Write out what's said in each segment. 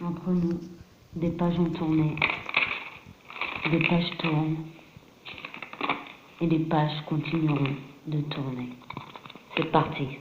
Entre nous, des pages ont tourné, des pages tournent, et des pages continueront de tourner. C'est parti.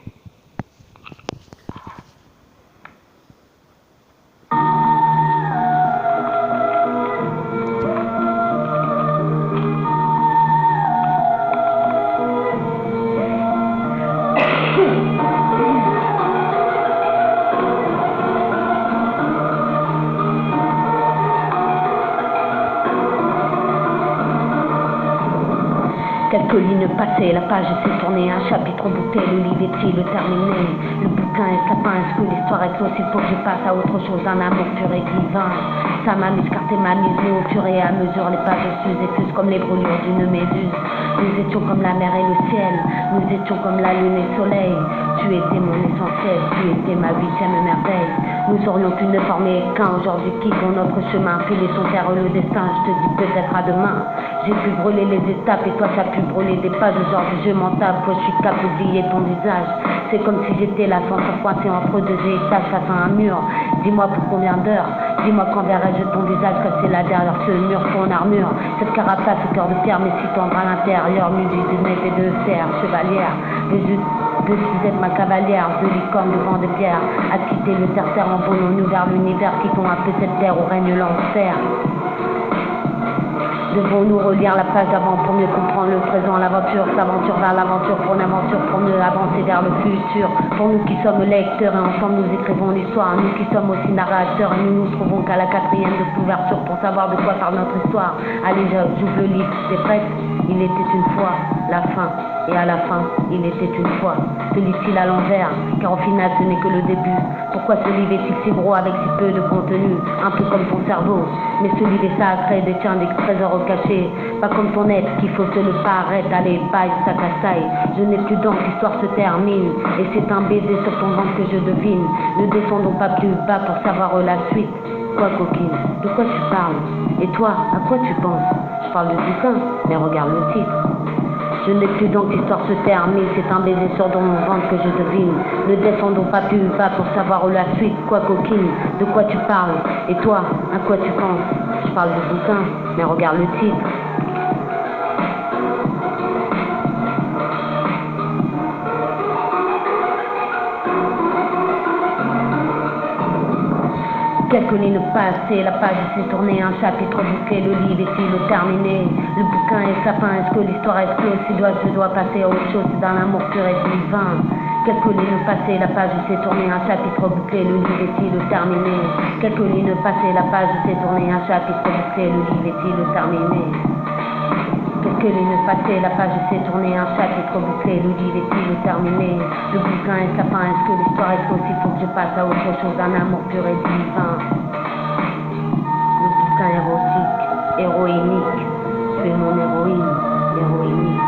Quelques lignes passées, la page s'est tournée, un chapitre bouclé, le livre est-il terminé? Le bouquin est sapin, est-ce que l'histoire est close? Il faut que je passe à autre chose, un amour pur et divin. Ça m'amuse car t'es m'amuses, mais au fur et à mesure, les pages s'usent et fusent comme les brûlures d'une méduse. Nous étions comme la mer et le ciel, nous étions comme la lune et le soleil. Tu étais mon essentiel, tu étais ma 8e merveille. Nous aurions pu ne former qu'un, aujourd'hui quittons notre chemin, puis laissons faire le destin, je te dis peut-être à demain. J'ai pu brûler les étapes et toi t'as pu brûler des pages, aujourd'hui je m'en tape, moi je suis capable d'oublier ton visage. C'est comme si j'étais l'ascenseur coincé entre deux étages face à un mur. Dis-moi pour combien d'heures, dis-moi quand verrai-je ton visage cassé là derrière ce mur, ton armure. Cette carapace au cœur de pierre, mais si tendre à l'intérieur, musique de neige et de fer, chevalière. De Suzette ma cavalière, de licorne de vent de pierre, à quitter le terre-terre en volant nous vers l'univers, quittons un peu cette terre où règne l'enfer. Devons-nous relire la page d'avant pour mieux comprendre le présent, l'aventure s'aventure vers l'aventure pour une aventure, pour mieux avancer vers le futur. Pour nous qui sommes lecteurs et ensemble nous écrivons l'histoire, nous qui sommes aussi narrateurs et nous nous trouvons qu'à la 4e de couverture pour savoir de quoi parle notre histoire. Allez, j'ouvre le livre, c'est prêt? Il était une fois la fin, et à la fin, il était une fois. Se lit-il à l'envers, car au final ce n'est que le début. Pourquoi ce livre est-il si gros avec si peu de contenu? Un peu comme ton cerveau, mais ce livre est sacré, détient des trésors cachés. Pas comme ton être, qu'il faut se le paraître, allez, paille, ça cassaille. Je n'ai plus donc, l'histoire se termine, et c'est un baiser sur ton ventre que je devine. Ne descendons pas plus bas pour savoir la suite. Quoi, coquine? De quoi tu parles? Et toi, à quoi tu penses? Je parle du bouquin, mais regarde le titre. Je n'ai plus donc l'histoire se termine, c'est un baiser sur dans mon ventre que je devine. Ne descendons pas plus bas pour savoir la suite. Quoi, coquine? De quoi tu parles? Et toi, à quoi tu penses? Je parle du bouquin, mais regarde le titre. Quelques lignes passées, la page s'est tournée, un chapitre bouclé, le livre est-il terminé? Le bouquin est sapin, est-ce que l'histoire est close? Si je dois passer à autre chose, c'est d'un amour pur et divin. Quelques lignes passées, la page s'est tournée, un chapitre bouclé, le livre est-il terminé? Quelques lignes passées, la page s'est tournée, un chapitre bouclé, le livre est-il terminé? Quelques lignes passées, la page s'est tournée, un chapitre bouclé, le livre est-il terminé? Le bouquin est sapin, est-ce que l'histoire est close? Il faut que je passe à autre chose, d'un amour pur et divin. Le bouquin érotique, héroïnique, tu es mon héroïne, héroïnique.